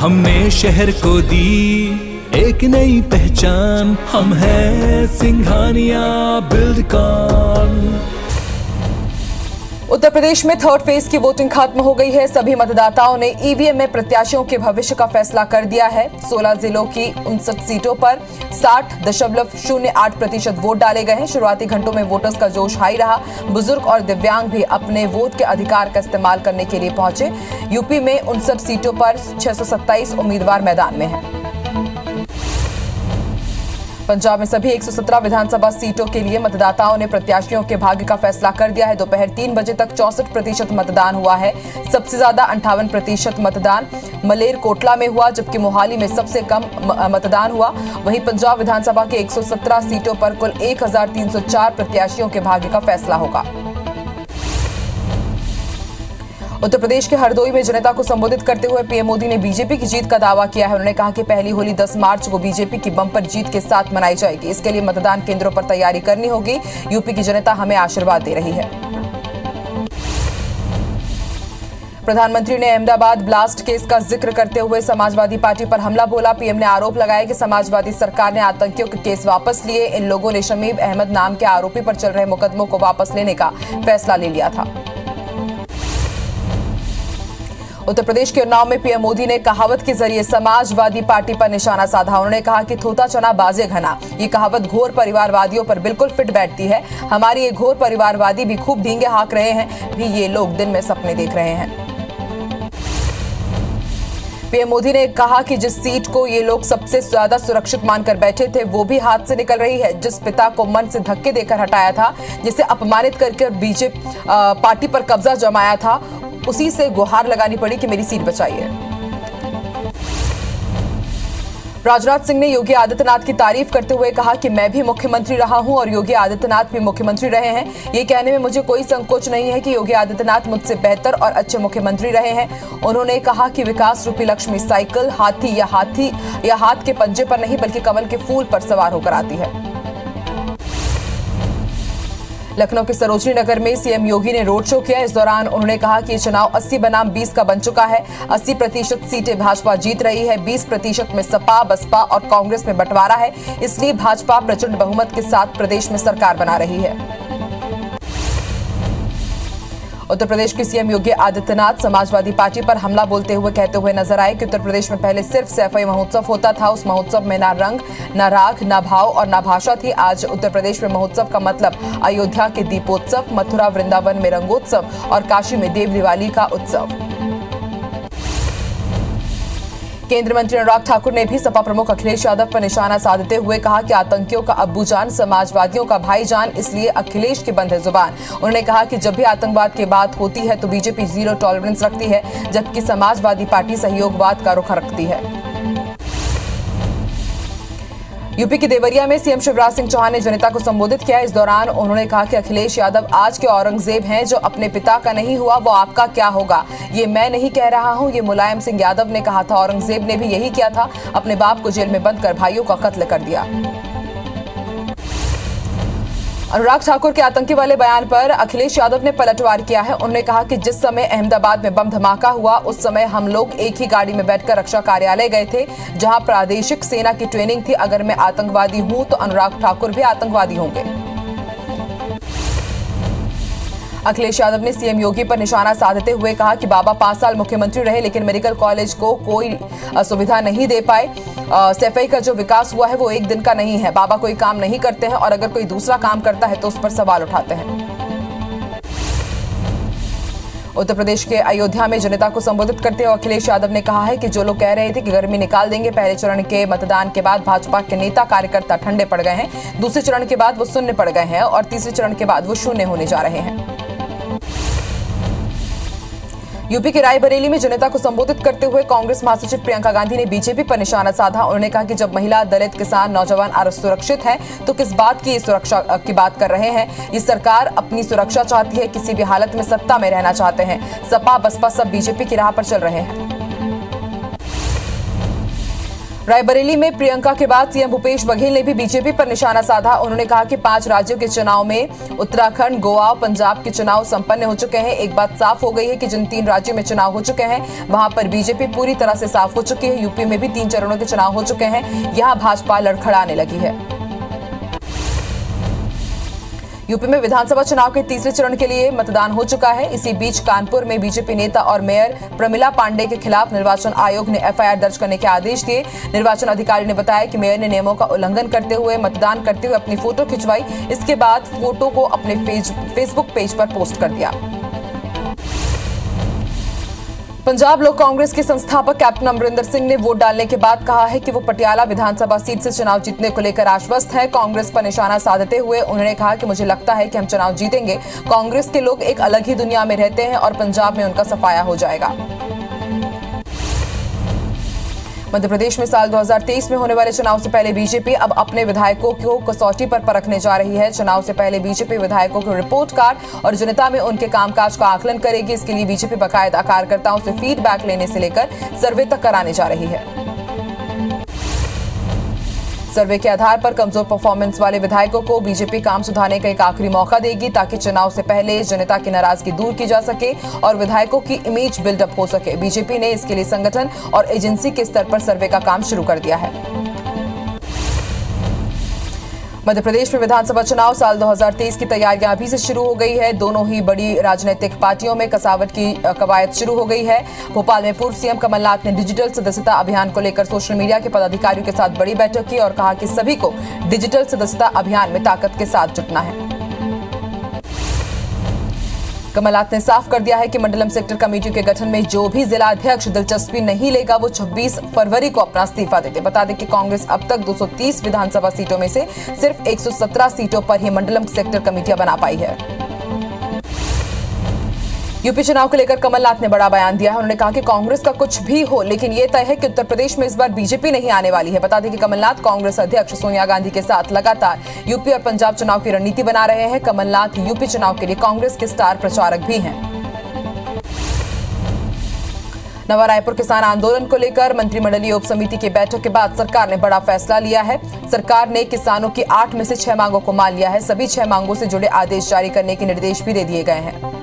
हमने शहर को दी एक नई पहचान, हम हैं सिंघानिया बिल्डकॉन। उत्तर प्रदेश में थर्ड फेज की वोटिंग खत्म हो गई है। सभी मतदाताओं ने ईवीएम में प्रत्याशियों के भविष्य का फैसला कर दिया है। 16 जिलों की 59 सीटों पर 60.08% वोट डाले गए हैं। शुरुआती घंटों में वोटर्स का जोश हाई रहा। बुजुर्ग और दिव्यांग भी अपने वोट के अधिकार का इस्तेमाल करने के लिए पहुंचे। यूपी में 59 सीटों पर 627 उम्मीदवार मैदान में हैं। पंजाब में सभी 117 विधानसभा सीटों के लिए मतदाताओं ने प्रत्याशियों के भाग्य का फैसला कर दिया है। दोपहर 3 बजे तक 64% मतदान हुआ है। सबसे ज्यादा 58% मतदान मलेरकोटला में हुआ, जबकि मोहाली में सबसे कम मतदान हुआ। वहीं पंजाब विधानसभा के 117 सीटों पर कुल 1304 प्रत्याशियों के भाग्य का फैसला होगा। उत्तर प्रदेश के हरदोई में जनता को संबोधित करते हुए पीएम मोदी ने बीजेपी की जीत का दावा किया है। उन्होंने कहा कि पहली होली 10 मार्च को बीजेपी की बम्पर जीत के साथ मनाई जाएगी। इसके लिए मतदान केंद्रों पर तैयारी करनी होगी। यूपी की जनता हमें आशीर्वाद दे रही है। प्रधानमंत्री ने अहमदाबाद ब्लास्ट केस का जिक्र करते हुए समाजवादी पार्टी पर हमला बोला। पीएम ने आरोप लगाया कि समाजवादी सरकार ने आतंकियों के केस वापस लिए। इन लोगों ने शमीम अहमद नाम के आरोपी पर चल रहे मुकदमों को वापस लेने का फैसला ले लिया था। उत्तर प्रदेश के उन्नाव में पीएम मोदी ने कहावत के जरिए समाजवादी पार्टी पर निशाना साधा। उन्होंने कहा कि थोथा चना बाजे घना, ये कहावत घोर परिवारवादियों पर बिल्कुल फिट बैठती है। हमारे ये घोर परिवारवादी भी खूब ढींगे हाँक रहे हैं, भी ये लोग दिन में सपने देख रहे हैं। पीएम मोदी ने कहा कि जिस सीट को ये लोग सबसे ज्यादा सुरक्षित मानकर बैठे थे, वो भी हाथ से निकल रही है। जिस पिता को मन से धक्के देकर हटाया था, जिसे अपमानित करके बीजेपी पार्टी पर कब्जा जमाया था, उसी से गुहार लगानी पड़ी कि मेरी सीट बचाइए। राजनाथ सिंह ने योगी आदित्यनाथ की तारीफ करते हुए कहा कि मैं भी मुख्यमंत्री रहा हूं और योगी आदित्यनाथ भी मुख्यमंत्री रहे हैं। ये कहने में मुझे कोई संकोच नहीं है कि योगी आदित्यनाथ मुझसे बेहतर और अच्छे मुख्यमंत्री रहे हैं। उन्होंने कहा कि विकास रूपी लक्ष्मी साइकिल हाथी या हाथ के पंजे पर नहीं बल्कि कमल के फूल पर सवार होकर आती है। लखनऊ के सरोजनी नगर में सीएम योगी ने रोड शो किया। इस दौरान उन्होंने कहा कि चुनाव 80 बनाम 20 का बन चुका है। 80% सीटें भाजपा जीत रही है। 20% में सपा, बसपा और कांग्रेस में बंटवारा है। इसलिए भाजपा प्रचंड बहुमत के साथ प्रदेश में सरकार बना रही है। उत्तर प्रदेश के सीएम योगी आदित्यनाथ समाजवादी पार्टी पर हमला बोलते हुए कहते हुए नजर आए कि उत्तर प्रदेश में पहले सिर्फ सैफई महोत्सव होता था। उस महोत्सव में ना रंग, ना राग, ना भाव और ना भाषा थी। आज उत्तर प्रदेश में महोत्सव का मतलब अयोध्या के दीपोत्सव, मथुरा वृंदावन में रंगोत्सव और काशी में देव दिवाली का उत्सव। केंद्रीय मंत्री अनुराग ठाकुर ने भी सपा प्रमुख अखिलेश यादव पर निशाना साधते हुए कहा कि आतंकियों का अब्बूजान समाजवादियों का भाईजान, इसलिए अखिलेश की बंद है जुबान। उन्होंने कहा कि जब भी आतंकवाद की बात होती है तो बीजेपी जीरो टॉलरेंस रखती है, जबकि समाजवादी पार्टी सहयोगवाद का रुख रखती है। यूपी के देवरिया में सीएम शिवराज सिंह चौहान ने जनता को संबोधित किया। इस दौरान उन्होंने कहा कि अखिलेश यादव आज के औरंगजेब हैं। जो अपने पिता का नहीं हुआ वो आपका क्या होगा। ये मैं नहीं कह रहा हूं, ये मुलायम सिंह यादव ने कहा था। औरंगजेब ने भी यही किया था, अपने बाप को जेल में बंद कर भाइयों का कत्ल कर दिया। अनुराग ठाकुर के आतंकी वाले बयान पर अखिलेश यादव ने पलटवार किया है। उन्होंने कहा कि जिस समय अहमदाबाद में बम धमाका हुआ, उस समय हम लोग एक ही गाड़ी में बैठकर रक्षा कार्यालय गए थे, जहां प्रादेशिक सेना की ट्रेनिंग थी। अगर मैं आतंकवादी हूं तो अनुराग ठाकुर भी आतंकवादी होंगे। अखिलेश यादव ने सीएम योगी पर निशाना साधते हुए कहा कि बाबा 5 साल मुख्यमंत्री रहे लेकिन मेडिकल कॉलेज को कोई सुविधा नहीं दे पाए। सैफई का जो विकास हुआ है वो एक दिन का नहीं है। बाबा कोई काम नहीं करते हैं और अगर कोई दूसरा काम करता है तो उस पर सवाल उठाते हैं। उत्तर प्रदेश के अयोध्या में जनता को संबोधित करते हुए अखिलेश यादव ने कहा है कि जो लोग कह रहे थे कि गर्मी निकाल देंगे, पहले चरण के मतदान के बाद भाजपा के नेता कार्यकर्ता ठंडे पड़ गए हैं, दूसरे चरण के बाद वो शून्य पड़ गए हैं और तीसरे चरण के बाद वो शून्य होने जा रहे हैं। यूपी के रायबरेली में जनता को संबोधित करते हुए कांग्रेस महासचिव प्रियंका गांधी ने बीजेपी पर निशाना साधा। उन्होंने कहा कि जब महिला, दलित, किसान, नौजवान सुरक्षित हैं तो किस बात की सुरक्षा की बात कर रहे हैं। ये सरकार अपनी सुरक्षा चाहती है, किसी भी हालत में सत्ता में रहना चाहते हैं। सपा, बसपा सब बीजेपी की राह पर चल रहे हैं। रायबरेली में प्रियंका के बाद सीएम भूपेश बघेल ने भी बीजेपी पर निशाना साधा। उन्होंने कहा कि 5 राज्यों के चुनाव में उत्तराखंड, गोवा, पंजाब के चुनाव संपन्न हो चुके हैं। एक बात साफ हो गई है कि जिन 3 राज्यों में चुनाव हो चुके हैं वहां पर बीजेपी पूरी तरह से साफ हो चुकी है। यूपी में भी 3 चरणों के चुनाव हो चुके हैं। यहां भाजपा लड़खड़ाने लगी है। यूपी में विधानसभा चुनाव के तीसरे चरण के लिए मतदान हो चुका है। इसी बीच कानपुर में बीजेपी नेता और मेयर प्रमिला पांडे के खिलाफ निर्वाचन आयोग ने एफआईआर दर्ज करने के आदेश दिए। निर्वाचन अधिकारी ने बताया कि मेयर ने नियमों का उल्लंघन करते हुए मतदान करते हुए अपनी फोटो खिंचवाई। इसके बाद फोटो को अपने फेसबुक पेज पर पोस्ट कर दिया। पंजाब लोक कांग्रेस के संस्थापक कैप्टन अमरिंदर सिंह ने वोट डालने के बाद कहा है कि वो पटियाला विधानसभा सीट से चुनाव जीतने को लेकर आश्वस्त हैं। कांग्रेस पर निशाना साधते हुए उन्होंने कहा कि मुझे लगता है कि हम चुनाव जीतेंगे। कांग्रेस के लोग एक अलग ही दुनिया में रहते हैं और पंजाब में उनका सफाया हो जाएगा। मध्य प्रदेश में साल 2023 में होने वाले चुनाव से पहले बीजेपी अब अपने विधायकों को कसौटी पर परखने जा रही है। चुनाव से पहले बीजेपी विधायकों के रिपोर्ट कार्ड और जनता में उनके कामकाज का आकलन करेगी। इसके लिए बीजेपी बाकायदा कार्यकर्ताओं से फीडबैक लेने से लेकर सर्वे तक कराने जा रही है। सर्वे के आधार पर कमजोर परफॉर्मेंस वाले विधायकों को बीजेपी काम सुधारने का एक आखिरी मौका देगी ताकि चुनाव से पहले जनता की नाराजगी दूर की जा सके और विधायकों की इमेज बिल्डअप हो सके। बीजेपी ने इसके लिए संगठन और एजेंसी के स्तर पर सर्वे का काम शुरू कर दिया है। मध्य प्रदेश में विधानसभा चुनाव साल 2023 की तैयारियां अभी से शुरू हो गई है। दोनों ही बड़ी राजनीतिक पार्टियों में कसावट की कवायद शुरू हो गई है। भोपाल में पूर्व सीएम कमलनाथ ने डिजिटल सदस्यता अभियान को लेकर सोशल मीडिया के पदाधिकारियों के साथ बड़ी बैठक की और कहा कि सभी को डिजिटल सदस्यता अभियान में ताकत के साथ जुटना है। कमलनाथ ने साफ कर दिया है कि मंडलम सेक्टर कमेटी के गठन में जो भी जिला अध्यक्ष दिलचस्पी नहीं लेगा वो 26 फरवरी को अपना इस्तीफा देते। बता दें कि कांग्रेस अब तक 230 विधानसभा सीटों में से सिर्फ 117 सीटों पर ही मंडलम सेक्टर कमेटियां बना पाई है। यूपी चुनाव को लेकर कमलनाथ ने बड़ा बयान दिया है। उन्होंने कहा कि कांग्रेस का कुछ भी हो लेकिन ये तय है कि उत्तर प्रदेश में इस बार बीजेपी नहीं आने वाली है। बता दें कि कमलनाथ कांग्रेस अध्यक्ष सोनिया गांधी के साथ लगातार यूपी और पंजाब चुनाव की रणनीति बना रहे हैं। कमलनाथ यूपी चुनाव के लिए कांग्रेस के स्टार प्रचारक भी हैं। नवा रायपुर किसान आंदोलन को लेकर मंत्रिमंडलीय उप समिति की बैठक के बाद सरकार ने बड़ा फैसला लिया है। सरकार ने किसानों की 8 में से 6 मांगों को मान लिया है। सभी 6 मांगों से जुड़े आदेश जारी करने के निर्देश भी दे दिए गए हैं।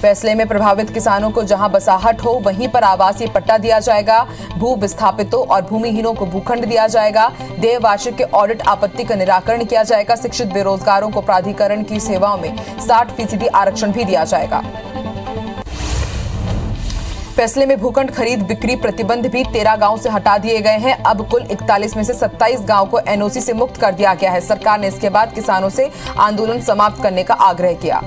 फैसले में प्रभावित किसानों को जहां बसाहट हो वहीं पर आवासीय पट्टा दिया जाएगा। भू विस्थापितों और भूमिहीनों को भूखंड दिया जाएगा। देय वार्षिक के ऑडिट आपत्ति का निराकरण किया जाएगा। शिक्षित बेरोजगारों को प्राधिकरण की सेवाओं में 60% आरक्षण भी दिया जाएगा। फैसले में भूखंड खरीद बिक्री प्रतिबंध भी 13 गांव से हटा दिए गए हैं। अब कुल 41 में से 27 गांव को एनओसी से मुक्त कर दिया गया है। सरकार ने इसके बाद किसानों से आंदोलन समाप्त करने का आग्रह किया।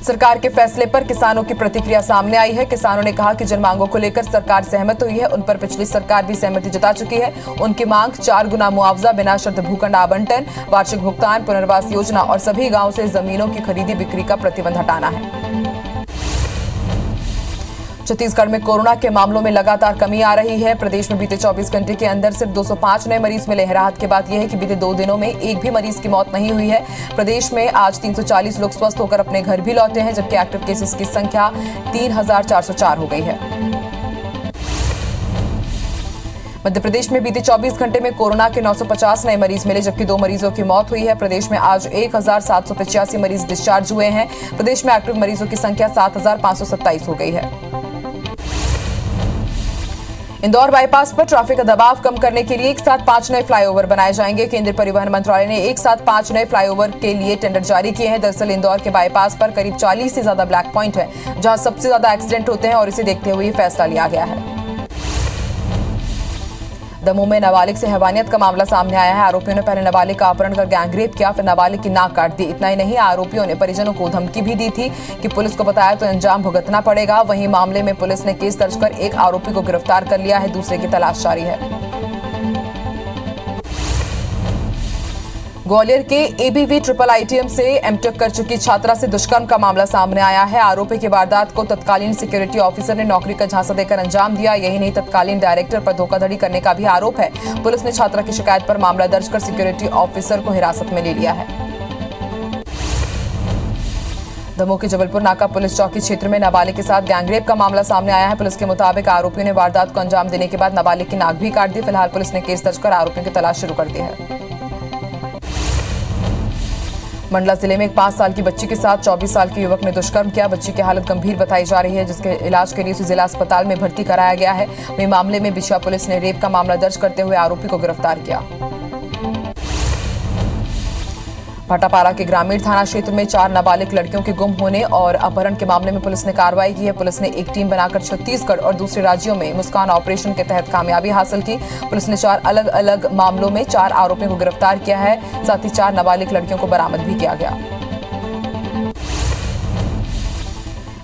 सरकार के फैसले पर किसानों की प्रतिक्रिया सामने आई है। किसानों ने कहा कि जिन मांगों को लेकर सरकार सहमत हुई है उन पर पिछली सरकार भी सहमति जता चुकी है। उनकी मांग 4 गुना मुआवजा, बिना शर्त भूखंड आवंटन, वार्षिक भुगतान, पुनर्वास योजना और सभी गांवों से जमीनों की खरीदी बिक्री का प्रतिबंध हटाना है। छत्तीसगढ़ में कोरोना के मामलों में लगातार कमी आ रही है। प्रदेश में बीते 24 घंटे के अंदर सिर्फ 205 नए मरीज मिले हैं। राहत की बात यह है कि बीते 2 दिनों में एक भी मरीज की मौत नहीं हुई है। प्रदेश में आज 340 लोग स्वस्थ होकर अपने घर भी लौटे हैं, जबकि एक्टिव केसेस की संख्या 3404 हो गई है। मध्य प्रदेश में बीते 24 घंटे में कोरोना के 950 नए मरीज मिले, जबकि 2 मरीजों की मौत हुई है। प्रदेश में आज 1785 मरीज डिस्चार्ज हुए हैं। प्रदेश में एक्टिव मरीजों की संख्या 7527 हो गई है। इंदौर बाईपास पर ट्रैफिक का दबाव कम करने के लिए एक साथ 5 नए फ्लाईओवर बनाए जाएंगे। केंद्रीय परिवहन मंत्रालय ने एक साथ 5 नए फ्लाईओवर के लिए टेंडर जारी किए हैं। दरअसल इंदौर के बाईपास पर करीब 40 से ज्यादा ब्लैक पॉइंट है, जहां सबसे ज्यादा एक्सीडेंट होते हैं और इसे देखते हुए फैसला लिया गया है। दमोह में नाबालिग से हैवानियत का मामला सामने आया है। आरोपियों ने पहले नाबालिग का अपहरण कर गैंगरेप किया, फिर नाबालिग की नाक काट दी। इतना ही नहीं, आरोपियों ने परिजनों को धमकी भी दी थी कि पुलिस को बताया तो अंजाम भुगतना पड़ेगा। वहीं मामले में पुलिस ने केस दर्ज कर एक आरोपी को गिरफ्तार कर लिया है, दूसरे की तलाश जारी है। ग्वालियर के एबीवी ट्रिपल आईटीएम से एमटेक कर चुकी छात्रा से दुष्कर्म का मामला सामने आया है। आरोपी की वारदात को तत्कालीन सिक्योरिटी ऑफिसर ने नौकरी का झांसा देकर अंजाम दिया। यही नहीं, तत्कालीन डायरेक्टर पर धोखाधड़ी करने का भी आरोप है। पुलिस ने छात्रा की शिकायत पर मामला दर्ज कर सिक्योरिटी ऑफिसर को हिरासत में ले लिया है। दमोह के जबलपुर नाका पुलिस चौकी क्षेत्र में नाबालिग के साथ गैंगरेप का मामला सामने आया है। पुलिस के मुताबिक आरोपियों ने वारदात को अंजाम देने के बाद नाबालिग की नाक भी काट दी। फिलहाल पुलिस ने केस दर्ज कर आरोपियों की तलाश शुरू कर दी है। मंडला जिले में एक 5 साल की बच्ची के साथ 24 साल के युवक ने दुष्कर्म किया। बच्ची की हालत गंभीर बताई जा रही है, जिसके इलाज के लिए उसे जिला अस्पताल में भर्ती कराया गया है। वहीं मामले में बिछुआ पुलिस ने रेप का मामला दर्ज करते हुए आरोपी को गिरफ्तार किया। भाटापारा के ग्रामीण थाना क्षेत्र में 4 नाबालिग लड़कियों के गुम होने और अपहरण के मामले में पुलिस ने कार्रवाई की है। पुलिस ने एक टीम बनाकर छत्तीसगढ़ और दूसरे राज्यों में मुस्कान ऑपरेशन के तहत कामयाबी हासिल की। पुलिस ने 4 अलग अलग मामलों में 4 आरोपियों को गिरफ्तार किया है। साथ ही 4 नाबालिग लड़कियों को बरामद भी किया गया।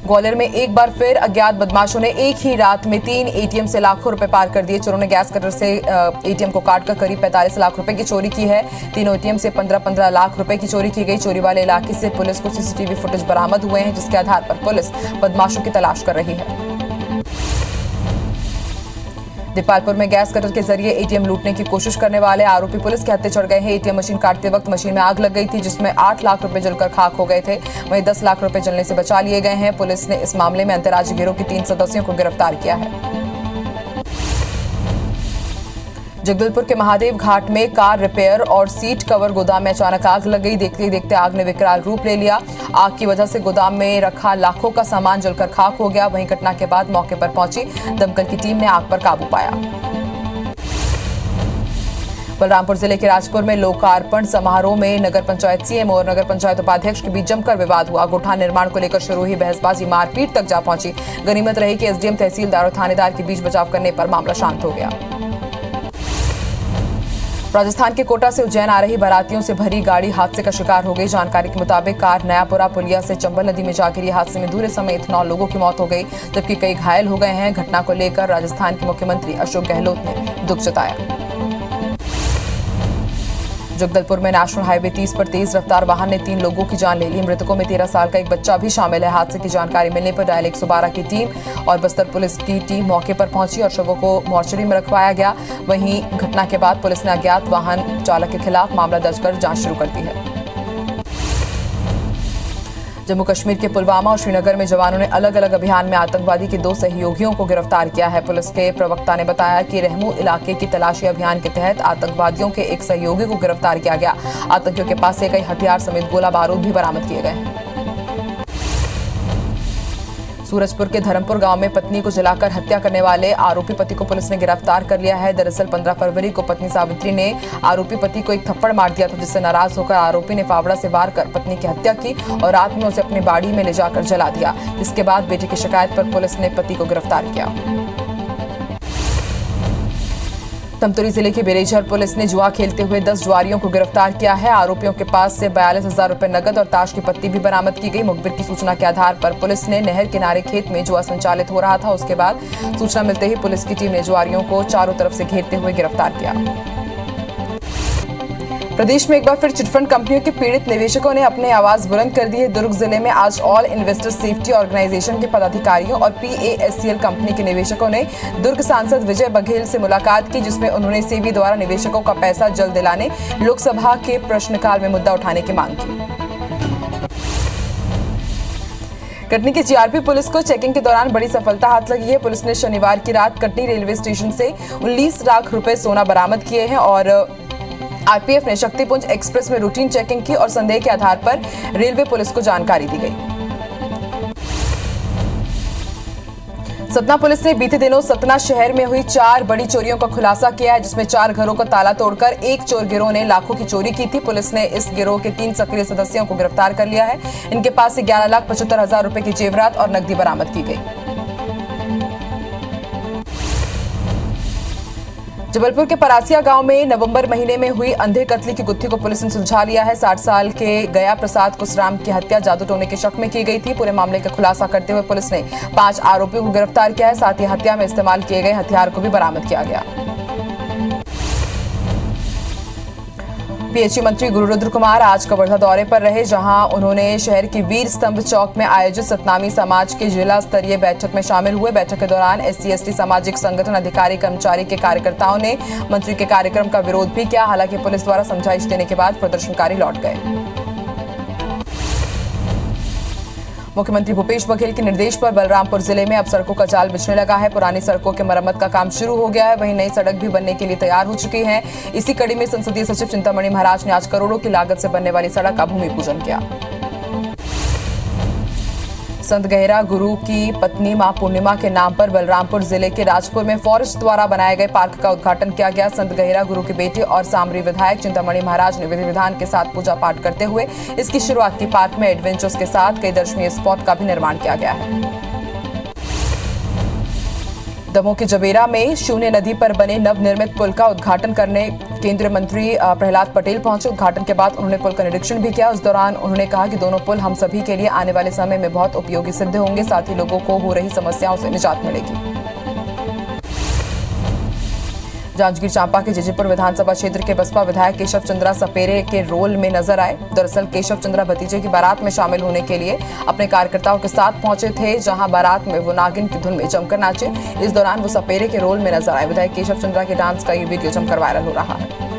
ग्वालियर में एक बार फिर अज्ञात बदमाशों ने एक ही रात में 3 एटीएम से लाखों रुपए पार कर दिए। चोरों ने गैस कटर से एटीएम को काटकर करीब 45 लाख रुपए की चोरी की है। तीनों एटीएम से 15-15 लाख रुपए की चोरी की गई। चोरी वाले इलाके से पुलिस को सीसीटीवी फुटेज बरामद हुए हैं, जिसके आधार पर पुलिस बदमाशों की तलाश कर रही है। दीपालपुर में गैस कटर के जरिए एटीएम लूटने की कोशिश करने वाले आरोपी पुलिस के हत्थे चढ़ गए हैं। एटीएम मशीन काटते वक्त मशीन में आग लग गई थी, जिसमें 8 लाख रुपए जलकर खाक हो गए थे। वहीं 10 लाख रुपए जलने से बचा लिए गए हैं। पुलिस ने इस मामले में अंतर्राज्यीय गिरोह के 3 सदस्यों को गिरफ्तार किया है। जगदलपुर के महादेव घाट में कार रिपेयर और सीट कवर गोदाम में अचानक आग लग गई। देखते ही देखते आग ने विकराल रूप ले लिया। आग की वजह से गोदाम में रखा लाखों का सामान जलकर खाक हो गया। वहीं घटना के बाद मौके पर पहुंची दमकल की टीम ने आग पर काबू पाया। बलरामपुर जिले के राजपुर में लोकार्पण समारोह में नगर पंचायत सीएम और नगर पंचायत उपाध्यक्ष के बीच जमकर विवाद हुआ। गोठान निर्माण को लेकर शुरू हुई बहसबाजी मारपीट तक जा पहुंची। गनीमत रही कि एसडीएम, तहसीलदार और थानेदार के बीच बचाव करने पर मामला शांत हो गया। राजस्थान के कोटा से उज्जैन आ रही बारातियों से भरी गाड़ी हादसे का शिकार हो गई। जानकारी के मुताबिक कार नयापुरा पुलिया से चंबल नदी में जा गिरी। हादसे में दूल्हे समेत 9 लोगों की मौत हो गई, जबकि कई घायल हो गए हैं। घटना को लेकर राजस्थान के मुख्यमंत्री अशोक गहलोत ने दुख जताया। जगदलपुर में नेशनल हाईवे 30 पर तेज रफ्तार वाहन ने 3 लोगों की जान ले ली। मृतकों में 13 साल का एक बच्चा भी शामिल है। हादसे की जानकारी मिलने पर डायल 112 की टीम और बस्तर पुलिस की टीम मौके पर पहुंची और शवों को मोर्चरी में रखवाया गया। वहीं घटना के बाद पुलिस ने अज्ञात वाहन चालक के खिलाफ मामला दर्ज कर जांच शुरू कर दी है। जम्मू कश्मीर के पुलवामा और श्रीनगर में जवानों ने अलग अलग अभियान में आतंकवादी के 2 सहयोगियों को गिरफ्तार किया है। पुलिस के प्रवक्ता ने बताया कि रहमू इलाके की तलाशी अभियान के तहत आतंकवादियों के एक सहयोगी को गिरफ्तार किया गया। आतंकियों के पास से कई हथियार समेत गोला बारूद भी बरामद किए गए हैं। सूरजपुर के धर्मपुर गांव में पत्नी को जलाकर हत्या करने वाले आरोपी पति को पुलिस ने गिरफ्तार कर लिया है। दरअसल 15 फरवरी को पत्नी सावित्री ने आरोपी पति को एक थप्पड़ मार दिया था, जिससे नाराज होकर आरोपी ने फावड़ा से वार कर पत्नी की हत्या की और रात में उसे अपनी बाड़ी में ले जाकर जला दिया। इसके बाद बेटी की शिकायत पर पुलिस ने पति को गिरफ्तार किया। तमतुरी जिले की बेरेझर पुलिस ने जुआ खेलते हुए 10 जुआरियों को गिरफ्तार किया है। आरोपियों के पास से 42,000 रुपए नकद और ताश की पत्ती भी बरामद की गई। मुखबिर की सूचना के आधार पर पुलिस ने नहर किनारे खेत में जुआ संचालित हो रहा था। उसके बाद सूचना मिलते ही पुलिस की टीम ने जुआरियों को चारों तरफ से घेरते हुए गिरफ्तार किया। प्रदेश में एक बार फिर चिटफंड कंपनियों के पीड़ित निवेशकों ने अपनी आवाज बुलंद कर दी है। दुर्ग जिले में आज ऑल इन्वेस्टर सेफ्टी ऑर्गेनाइजेशन के पदाधिकारियों और PASCL कंपनी के निवेशकों ने दुर्ग सांसद विजय बघेल से मुलाकात की, जिसमें उन्होंने सेबी द्वारा निवेशकों का पैसा जल्द दिलाने, लोकसभा के प्रश्नकाल में मुद्दा उठाने की मांग की। कटनी की GRP पुलिस को चेकिंग के दौरान बड़ी सफलता हाथ लगी है। पुलिस ने शनिवार की रात कटनी रेलवे स्टेशन से 19 लाख रुपए सोना बरामद किए हैं और RPF ने शक्तिपुंज एक्सप्रेस में रूटीन चेकिंग की और संदेह के आधार पर रेलवे पुलिस को जानकारी दी गई। सतना पुलिस ने बीते दिनों सतना शहर में हुई 4 बड़ी चोरियों का खुलासा किया है, जिसमें 4 घरों का ताला तोड़कर एक चोर गिरोह ने लाखों की चोरी की थी। पुलिस ने इस गिरोह के 3 सक्रिय सदस्यों को गिरफ्तार कर लिया है। इनके पास से 11,75,000 रुपए की जेवरात और नकदी बरामद की गई। जबलपुर के परासिया गांव में नवंबर महीने में हुई अंधे कत्ल की गुत्थी को पुलिस ने सुलझा लिया है। 60 साल के गया प्रसाद कुसराम की हत्या जादू टोने के शक में की गई थी। पूरे मामले का खुलासा करते हुए पुलिस ने 5 आरोपियों को गिरफ्तार किया है। साथ ही हत्या में इस्तेमाल किए गए हथियार को भी बरामद किया गया। PHE मंत्री गुरु रुद्र कुमार आज कवर्धा दौरे पर रहे, जहां उन्होंने शहर की वीर स्तंभ चौक में आयोजित सतनामी समाज के जिला स्तरीय बैठक में शामिल हुए। बैठक के दौरान SC/ST सामाजिक संगठन अधिकारी कर्मचारी के कार्यकर्ताओं ने मंत्री के कार्यक्रम का विरोध भी किया। हालांकि पुलिस द्वारा समझाइश देने के बाद प्रदर्शनकारी लौट गए। मुख्यमंत्री भूपेश बघेल के निर्देश पर बलरामपुर जिले में अब सड़कों का जाल बिछने लगा है। पुरानी सड़कों के मरम्मत का काम शुरू हो गया है, वहीं नई सड़क भी बनने के लिए तैयार हो चुकी है। इसी कड़ी में संसदीय सचिव चिंतामणि महाराज ने आज करोड़ों की लागत से बनने वाली सड़क का भूमि पूजन किया। संत गहरा गुरु की पत्नी मां पूर्णिमा के नाम पर बलरामपुर जिले के राजपुर में फॉरेस्ट द्वारा बनाए गए पार्क का उद्घाटन किया गया। संत गहरा गुरु के बेटे और सामरी विधायक चिंतामणि महाराज ने विधि विधान के साथ पूजा पाठ करते हुए इसकी शुरुआत की। पार्क में एडवेंचर्स के साथ कई दर्शनीय स्पॉट का भी निर्माण किया गया है। दमोह के जबेरा में शून्य नदी पर बने नवनिर्मित पुल का उद्घाटन करने केंद्रीय मंत्री प्रहलाद पटेल पहुंचे। उद्घाटन के बाद उन्होंने पुल का निरीक्षण भी किया। उस दौरान उन्होंने कहा कि दोनों पुल हम सभी के लिए आने वाले समय में बहुत उपयोगी सिद्ध होंगे, साथ ही लोगों को हो रही समस्याओं से निजात मिलेगी। जांजगीर चांपा के जिजीपुर विधानसभा क्षेत्र के बसपा विधायक केशव चंद्रा सपेरे के रोल में नजर आए। दरअसल केशव चंद्रा भतीजे की बारात में शामिल होने के लिए अपने कार्यकर्ताओं के साथ पहुंचे थे, जहां बारात में वो नागिन की धुन में जमकर नाचे। इस दौरान वो सपेरे के रोल में नजर आए। विधायक केशव चंद्रा के डांस का ये वीडियो जमकर वायरल हो रहा है।